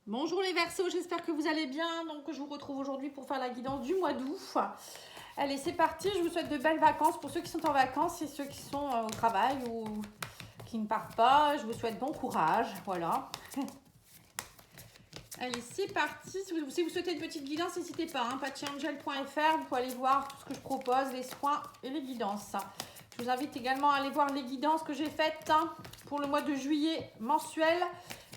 Bonjour les Verseaux, j'espère que vous allez bien. Donc je vous retrouve aujourd'hui pour faire la guidance du mois d'août. Allez, c'est parti. Je vous souhaite de belles vacances pour ceux qui sont en vacances et ceux qui sont au travail ou qui ne partent pas. Je vous souhaite bon courage. Voilà. Allez, c'est parti. Si vous souhaitez une petite guidance, n'hésitez pas. Patchyangel.fr, vous pouvez aller voir tout ce que je propose, les soins et les guidances. Je vous invite également à aller voir les guidances que j'ai faites pour le mois de juillet mensuel.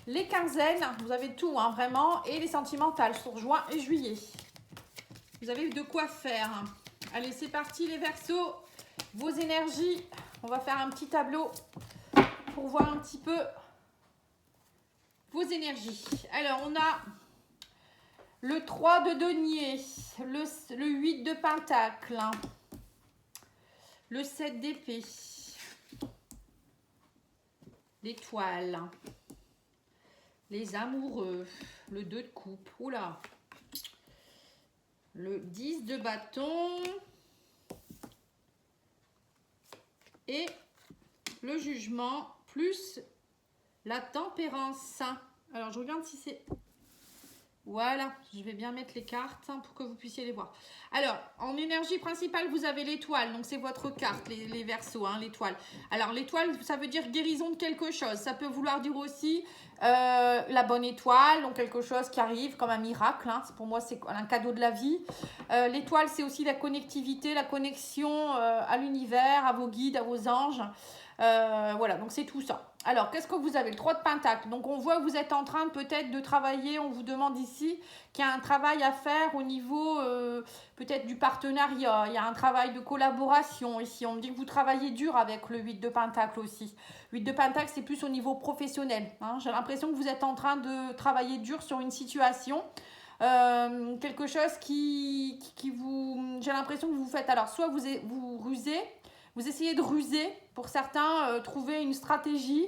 Les quinzaines, vous avez tout, vraiment, et les sentimentales sur juin et juillet. Vous avez de quoi faire. Allez, c'est parti les Verseaux. Vos énergies, on va faire un petit tableau pour voir un petit peu vos énergies. Alors, on a le 3 de denier, le 8 de pentacle, le 7 d'épée, l'étoile, les amoureux, le 2 de coupe, oula, le 10 de bâton et le jugement plus la tempérance. Alors je regarde si c'est... Voilà, je vais bien mettre les cartes pour que vous puissiez les voir. Alors, en énergie principale, vous avez l'étoile. Donc, c'est votre carte, les Verseaux, l'étoile. Alors, l'étoile, ça veut dire guérison de quelque chose. Ça peut vouloir dire aussi la bonne étoile, donc quelque chose qui arrive comme un miracle. Pour moi, c'est un cadeau de la vie. L'étoile, c'est aussi la connectivité, la connexion à l'univers, à vos guides, à vos anges. Voilà, donc c'est tout ça. Alors, qu'est-ce que vous avez? Le 3 de pentacle. Donc, on voit que vous êtes en train peut-être de travailler. On vous demande ici qu'il y a un travail à faire au niveau peut-être du partenariat. Il y a un travail de collaboration ici. On me dit que vous travaillez dur avec le 8 de pentacle aussi. 8 de pentacle, c'est plus au niveau professionnel. J'ai l'impression que vous êtes en train de travailler dur sur une situation. Quelque chose qui vous... J'ai l'impression que vous faites... Alors, soit vous rusez... Vous essayez de ruser, pour certains, trouver une stratégie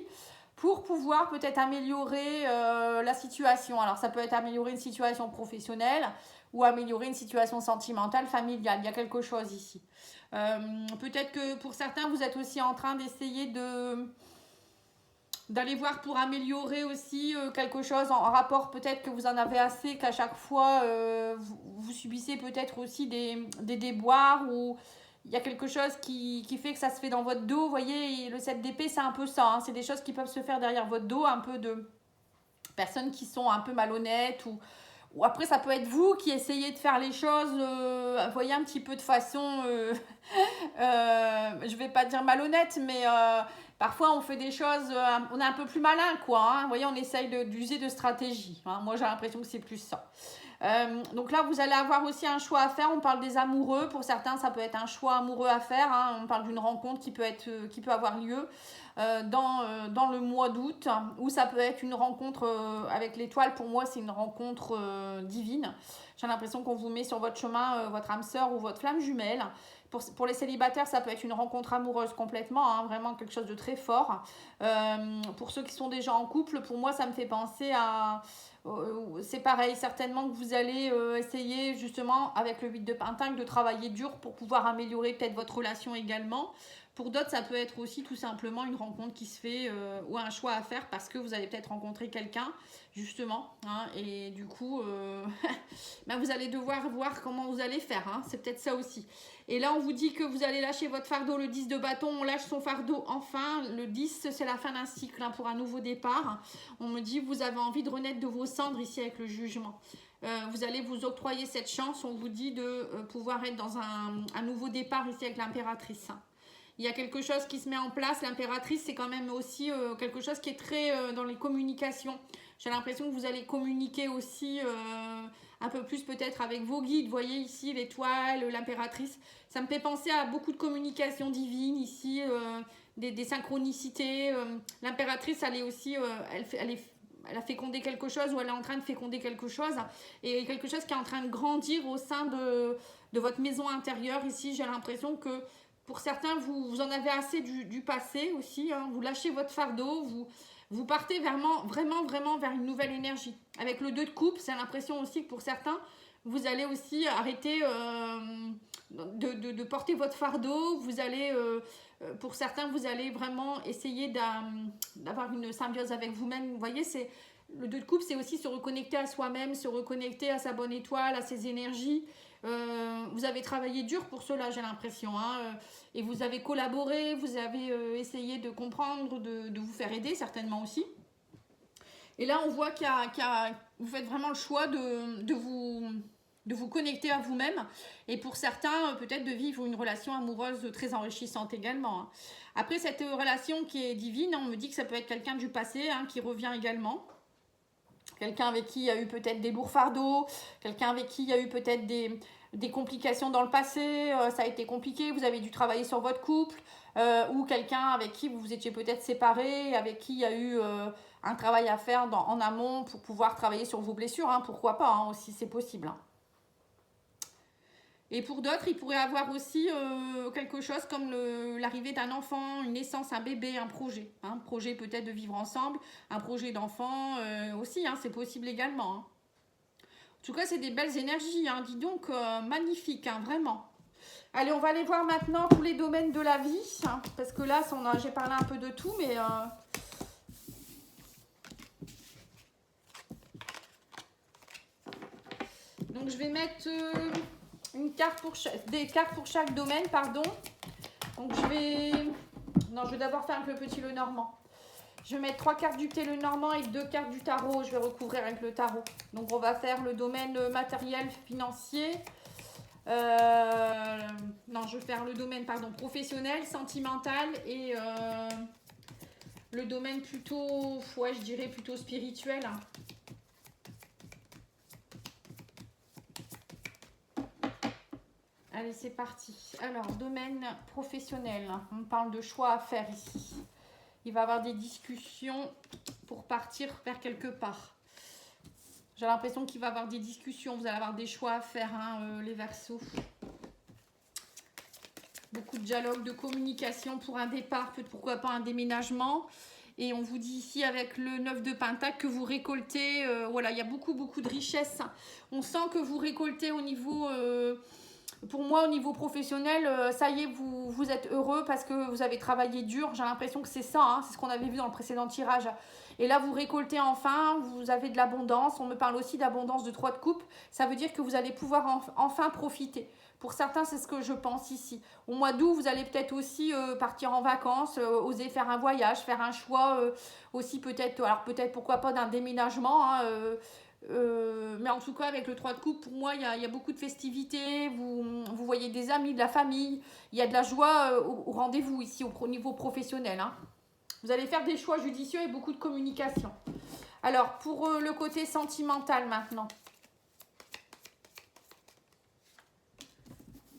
pour pouvoir peut-être améliorer la situation. Alors, ça peut être améliorer une situation professionnelle ou améliorer une situation sentimentale, familiale. Il y a quelque chose ici. Peut-être que pour certains, vous êtes aussi en train d'essayer d'aller voir pour améliorer aussi quelque chose en rapport, peut-être que vous en avez assez, qu'à chaque fois, vous subissez peut-être aussi des déboires ou... Il y a quelque chose qui fait que ça se fait dans votre dos. Vous voyez, le 7 d'épée, c'est un peu ça. C'est des choses qui peuvent se faire derrière votre dos. Un peu de personnes qui sont un peu malhonnêtes. Ou après, ça peut être vous qui essayez de faire les choses, vous voyez, un petit peu de façon... je vais pas dire malhonnête, mais... parfois, on fait des choses, on est un peu plus malin, quoi. Vous voyez, on essaye d'user de stratégie. Moi, j'ai l'impression que c'est plus ça. Donc là, vous allez avoir aussi un choix à faire. On parle des amoureux. Pour certains, ça peut être un choix amoureux à faire. On parle d'une rencontre qui peut avoir lieu dans le mois d'août. Ou ça peut être une rencontre avec l'étoile. Pour moi, c'est une rencontre divine. J'ai l'impression qu'on vous met sur votre chemin votre âme sœur ou votre flamme jumelle. Pour les célibataires, ça peut être une rencontre amoureuse complètement, vraiment quelque chose de très fort. Pour ceux qui sont déjà en couple, pour moi, ça me fait penser à... c'est pareil, certainement que vous allez essayer justement avec le 8 de pentacle de travailler dur pour pouvoir améliorer peut-être votre relation également. Pour d'autres, ça peut être aussi tout simplement une rencontre qui se fait ou un choix à faire parce que vous allez peut-être rencontrer quelqu'un justement. Et du coup, vous allez devoir voir comment vous allez faire. C'est peut-être ça aussi. Et là, on vous dit que vous allez lâcher votre fardeau, le 10 de bâton. On lâche son fardeau enfin. Le 10, c'est la fin d'un cycle pour un nouveau départ. On me dit, vous avez envie de renaître de vos cendres ici avec le jugement. Vous allez vous octroyer cette chance. On vous dit de pouvoir être dans un nouveau départ ici avec l'impératrice. Il y a quelque chose qui se met en place. L'impératrice, c'est quand même aussi quelque chose qui est très dans les communications. J'ai l'impression que vous allez communiquer aussi un peu plus peut-être avec vos guides. Vous voyez ici l'étoile, l'impératrice. Ça me fait penser à beaucoup de communication divine ici, des synchronicités. L'impératrice, elle est aussi, elle a fécondé quelque chose ou elle est en train de féconder quelque chose. Et quelque chose qui est en train de grandir au sein de votre maison intérieure. Ici, j'ai l'impression que pour certains, vous en avez assez du passé aussi. Vous lâchez votre fardeau, vous partez vraiment vers une nouvelle énergie. Avec le 2 de coupe, c'est l'impression aussi que pour certains, vous allez aussi arrêter de porter votre fardeau. Vous allez, pour certains, vous allez vraiment essayer d'avoir une symbiose avec vous-même. Vous voyez, c'est Le 2 de coupe, c'est aussi se reconnecter à soi-même, se reconnecter à sa bonne étoile, à ses énergies. Vous avez travaillé dur pour cela, j'ai l'impression. Hein, et vous avez collaboré, vous avez essayé de comprendre, de vous faire aider, certainement aussi. Et là, on voit vous faites vraiment le choix de vous connecter à vous-même. Et pour certains, peut-être de vivre une relation amoureuse très enrichissante également. Hein. Après, cette relation qui est divine, on me dit que ça peut être quelqu'un du passé hein, qui revient également. Quelqu'un avec qui il y a eu peut-être des lourds fardeaux, quelqu'un avec qui il y a eu peut-être des complications dans le passé, ça a été compliqué, vous avez dû travailler sur votre couple, ou quelqu'un avec qui vous vous étiez peut-être séparés, avec qui il y a eu un travail à faire en amont pour pouvoir travailler sur vos blessures, hein, pourquoi pas, hein, aussi c'est possible. Hein. Et pour d'autres, il pourrait avoir aussi quelque chose comme l'arrivée d'un enfant, une naissance, un bébé, un projet. Un projet peut-être de vivre ensemble, un projet d'enfant aussi, hein, c'est possible également. Hein. En tout cas, c'est des belles énergies, hein, dis donc, magnifiques, hein, vraiment. Allez, on va aller voir maintenant tous les domaines de la vie, hein, parce que là, j'ai parlé un peu de tout, mais... Donc, je vais mettre... des cartes pour chaque domaine, pardon. Donc je vais d'abord faire avec le petit Lenormand. Je vais mettre 3 cartes du thé Lenormand et 2 cartes du tarot. Je vais recouvrir avec le tarot. Donc on va faire le domaine matériel, financier. Je vais faire le domaine professionnel, sentimental et le domaine plutôt, je dirais plutôt spirituel. Allez, c'est parti. Alors, domaine professionnel. On parle de choix à faire ici. Il va y avoir des discussions pour partir vers quelque part. J'ai l'impression qu'il va y avoir des discussions. Vous allez avoir des choix à faire, hein, les Verseaux. Beaucoup de dialogue, de communication pour un départ, pourquoi pas un déménagement. Et on vous dit ici avec le 9 de Pentacle que vous récoltez. Voilà, il y a beaucoup de richesse. On sent que vous récoltez au niveau... pour moi, au niveau professionnel, ça y est, vous êtes heureux parce que vous avez travaillé dur. J'ai l'impression que c'est ça, hein, c'est ce qu'on avait vu dans le précédent tirage. Et là, vous récoltez enfin, vous avez de l'abondance. On me parle aussi d'abondance de 3 de coupe. Ça veut dire que vous allez pouvoir enfin profiter. Pour certains, c'est ce que je pense ici. Au mois d'août, vous allez peut-être aussi partir en vacances, oser faire un voyage, faire un choix aussi peut-être, alors peut-être pourquoi pas d'un déménagement, hein, mais en tout cas avec le 3 de coupe, pour moi il y a beaucoup de festivités, vous voyez des amis, de la famille, il y a de la joie au rendez-vous ici au niveau professionnel. Hein. Vous allez faire des choix judicieux et beaucoup de communication. Alors pour le côté sentimental maintenant.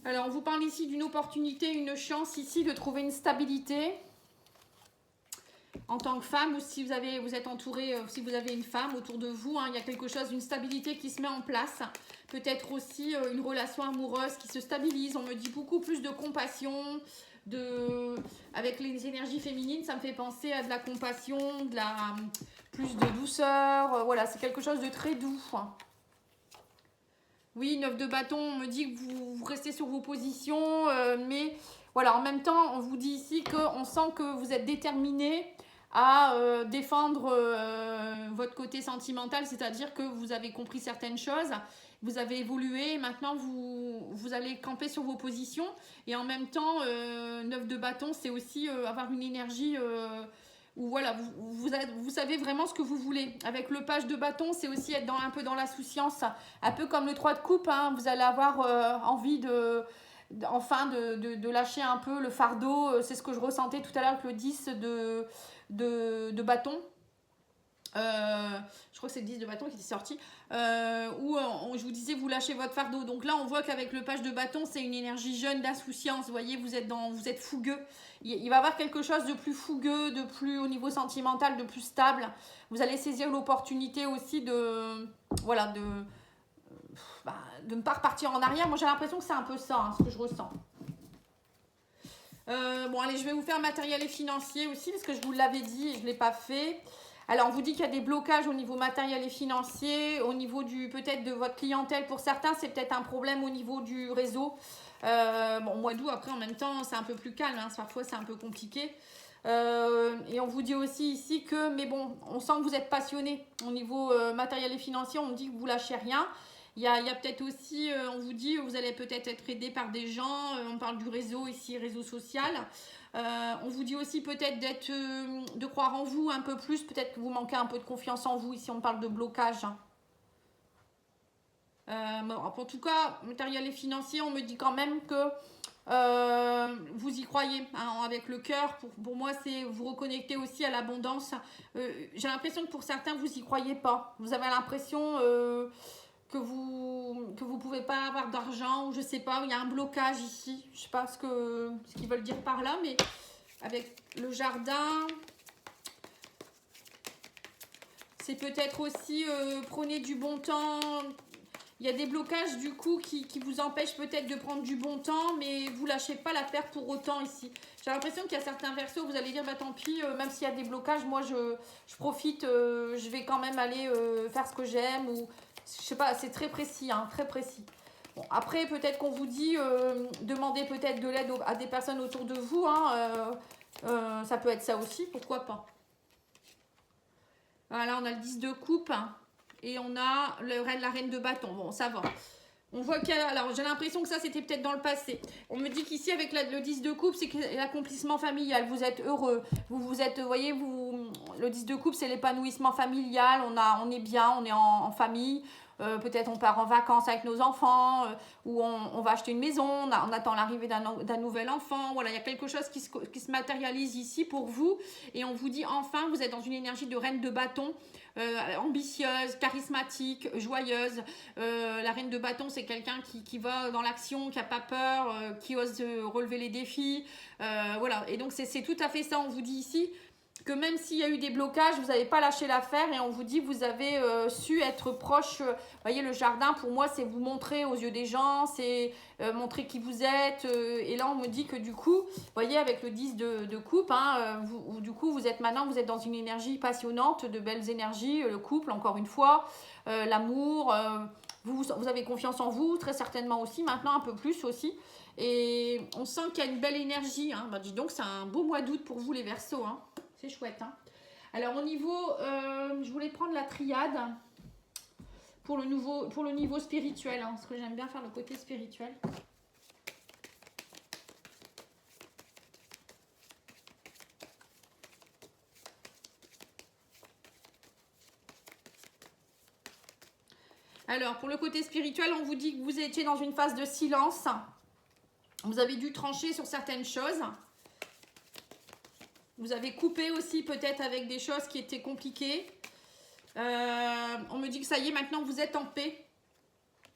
Alors on vous parle ici d'une opportunité, une chance ici de trouver une stabilité. En tant que femme, ou si vous êtes entouré, si vous avez une femme autour de vous, hein, il y a quelque chose, une stabilité qui se met en place. Peut-être aussi une relation amoureuse qui se stabilise. On me dit beaucoup plus de compassion, avec les énergies féminines, ça me fait penser à de la compassion, plus de douceur. Voilà, c'est quelque chose de très doux. Oui, 9 de bâton, on me dit que vous restez sur vos positions, mais voilà, en même temps, on vous dit ici qu'on sent que vous êtes déterminé à défendre votre côté sentimental, c'est-à-dire que vous avez compris certaines choses, vous avez évolué, et maintenant vous allez camper sur vos positions, et en même temps, 9 de bâton, c'est aussi avoir une énergie... où voilà, vous savez vraiment ce que vous voulez. Avec le page de bâton, c'est aussi être un peu dans l'insouciance, un peu comme le 3 de coupe, hein, vous allez avoir envie de lâcher un peu le fardeau. C'est ce que je ressentais tout à l'heure avec le 10 de bâton. Je crois que c'est le 10 de bâton qui était sorti, où je vous disais vous lâchez votre fardeau. Donc là on voit qu'avec le page de bâton c'est une énergie jeune d'insouciance, vous voyez, vous êtes fougueux, il va y avoir quelque chose de plus fougueux, de plus au niveau sentimental, de plus stable. Vous allez saisir l'opportunité aussi de ne pas repartir en arrière. Moi j'ai l'impression que c'est un peu ça, hein, ce que je ressens. Bon allez, je vais vous faire matériel et financier aussi parce que je vous l'avais dit et je ne l'ai pas fait. Alors, on vous dit qu'il y a des blocages au niveau matériel et financier, au niveau peut-être de votre clientèle. Pour certains, c'est peut-être un problème au niveau du réseau. Mois d'août, après, en même temps, c'est un peu plus calme. Hein, parfois, c'est un peu compliqué. Et on vous dit aussi ici que, mais bon, on sent que vous êtes passionné au niveau matériel et financier, on dit que vous lâchez rien. Il y a peut-être aussi, on vous dit, vous allez peut-être être aidé par des gens, on parle du réseau ici, réseau social. On vous dit aussi peut-être de croire en vous un peu plus, peut-être que vous manquez un peu de confiance en vous, ici on parle de blocage. Hein. En tout cas, matériel et financier, on me dit quand même que vous y croyez hein, avec le cœur. Pour moi, c'est vous reconnecter aussi à l'abondance. J'ai l'impression que pour certains, vous y croyez pas. Vous avez l'impression que vous pouvez pas avoir d'argent ou je sais pas. Il y a un blocage ici. Je sais pas ce qu'ils veulent dire par là, mais avec le jardin. C'est peut-être aussi prenez du bon temps. Il y a des blocages du coup qui vous empêchent peut-être de prendre du bon temps, mais vous lâchez pas l'affaire pour autant ici. J'ai l'impression qu'il y a certains versos, vous allez dire bah tant pis, même s'il y a des blocages, moi je profite, je vais quand même aller faire ce que j'aime ou je sais pas, c'est très précis, hein, très précis. Bon, après peut-être qu'on vous dit demandez peut-être de l'aide à des personnes autour de vous, hein, ça peut être ça aussi, pourquoi pas. Voilà, on a le 10 de coupe. Hein. Et on a la reine de bâton. Bon, ça va. On voit qu'il y a... Alors, j'ai l'impression que ça, c'était peut-être dans le passé. On me dit qu'ici, avec le 10 de coupe, c'est l'accomplissement familial. Vous êtes heureux. Vous êtes, vous voyez, le 10 de coupe, c'est l'épanouissement familial. On est bien, on est en famille. Peut-être on part en vacances avec nos enfants. Ou on va acheter une maison. On attend l'arrivée d'un nouvel enfant. Voilà, il y a quelque chose qui se matérialise ici pour vous. Et on vous dit, enfin, vous êtes dans une énergie de reine de bâton. Ambitieuse, charismatique, joyeuse. La reine de bâton, c'est quelqu'un qui va dans l'action, qui n'a pas peur, qui ose relever les défis. Voilà, et donc c'est tout à fait ça, on vous dit ici que même s'il y a eu des blocages, vous n'avez pas lâché l'affaire et on vous dit vous avez su être proche. Voyez, le jardin, pour moi, c'est vous montrer aux yeux des gens, c'est montrer qui vous êtes. Et là, on me dit que du coup, voyez, avec le 10 de coupe, hein, du coup, vous êtes dans une énergie passionnante, de belles énergies, le couple, encore une fois, l'amour. Vous avez confiance en vous, très certainement aussi, maintenant un peu plus aussi. Et on sent qu'il y a une belle énergie. Hein. Bah, dis donc, c'est un beau mois d'août pour vous les Verseaux. Hein. C'est chouette. Hein. Alors au niveau, je voulais prendre la triade pour le niveau spirituel. Hein, parce que j'aime bien faire le côté spirituel. Alors, pour le côté spirituel, on vous dit que vous étiez dans une phase de silence. Vous avez dû trancher sur certaines choses. Vous avez coupé aussi peut-être avec des choses qui étaient compliquées. On me dit que ça y est, maintenant vous êtes en paix.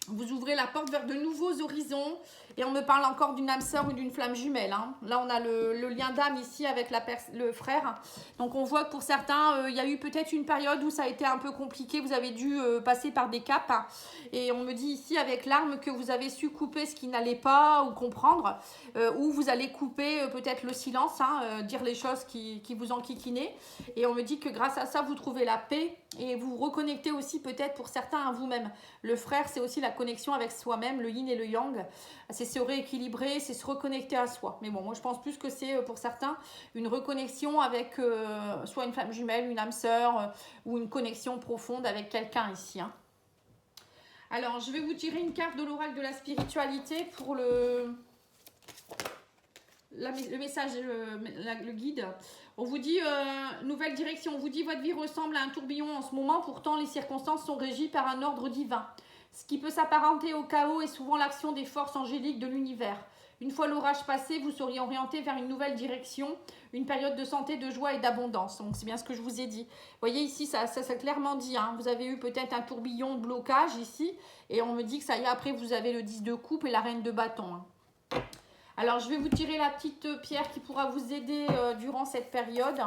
Vous ouvrez la porte vers de nouveaux horizons. Et on me parle encore d'une âme sœur ou d'une flamme jumelle. Hein. Là, on a le lien d'âme ici avec le frère. Donc, on voit que pour certains, il y a eu peut-être une période où ça a été un peu compliqué. Vous avez dû passer par des caps. Hein. Et on me dit ici avec l'arme que vous avez su couper ce qui n'allait pas ou comprendre. Ou vous allez couper peut-être le silence, hein, dire les choses qui vous enquiquinaient. Et on me dit que grâce à ça, vous trouvez la paix. Et vous reconnectez aussi peut-être pour certains à vous-même. Le frère, c'est aussi la connexion avec soi-même, le yin et le yang. C'est se rééquilibrer, c'est se reconnecter à soi. Mais bon, moi je pense plus que c'est pour certains une reconnexion avec soit une flamme jumelle, une âme sœur ou une connexion profonde avec quelqu'un ici. Hein. Alors, je vais vous tirer une carte de l'oracle de la spiritualité pour le message, le guide. On vous dit nouvelle direction. On vous dit votre vie ressemble à un tourbillon en ce moment. Pourtant, les circonstances sont régies par un ordre divin. Ce qui peut s'apparenter au chaos est souvent l'action des forces angéliques de l'univers. Une fois l'orage passé, vous seriez orienté vers une nouvelle direction, une période de santé, de joie et d'abondance. Donc c'est bien ce que je vous ai dit. Vous voyez ici, ça clairement dit. Hein, vous avez eu peut-être un tourbillon de blocage ici. Et on me dit que ça y est, après vous avez le 10 de coupe et la reine de bâton. Hein. Alors je vais vous tirer la petite pierre qui pourra vous aider durant cette période.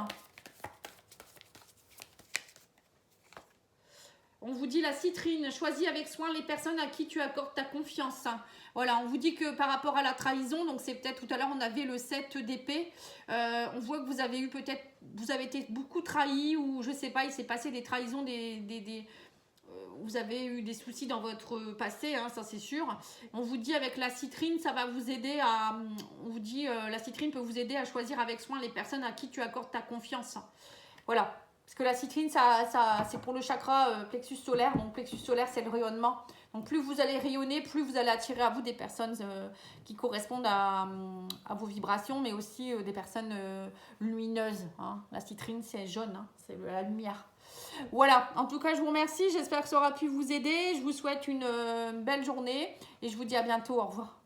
On vous dit la citrine, choisis avec soin les personnes à qui tu accordes ta confiance. Voilà, on vous dit que par rapport à la trahison, donc c'est peut-être tout à l'heure on avait le 7 d'épée, on voit que vous avez eu peut-être, vous avez été beaucoup trahi ou je sais pas, il s'est passé des trahisons, vous avez eu des soucis dans votre passé, hein, ça c'est sûr. On vous dit avec la citrine, ça va vous aider à... On vous dit, la citrine peut vous aider à choisir avec soin les personnes à qui tu accordes ta confiance. Voilà. Parce que la citrine, c'est pour le chakra plexus solaire. Donc, plexus solaire, c'est le rayonnement. Donc, plus vous allez rayonner, plus vous allez attirer à vous des personnes qui correspondent à vos vibrations, mais aussi des personnes lumineuses. Hein. La citrine, c'est jaune, hein, c'est la lumière. Voilà, en tout cas, je vous remercie. J'espère que ça aura pu vous aider. Je vous souhaite une belle journée et je vous dis à bientôt. Au revoir.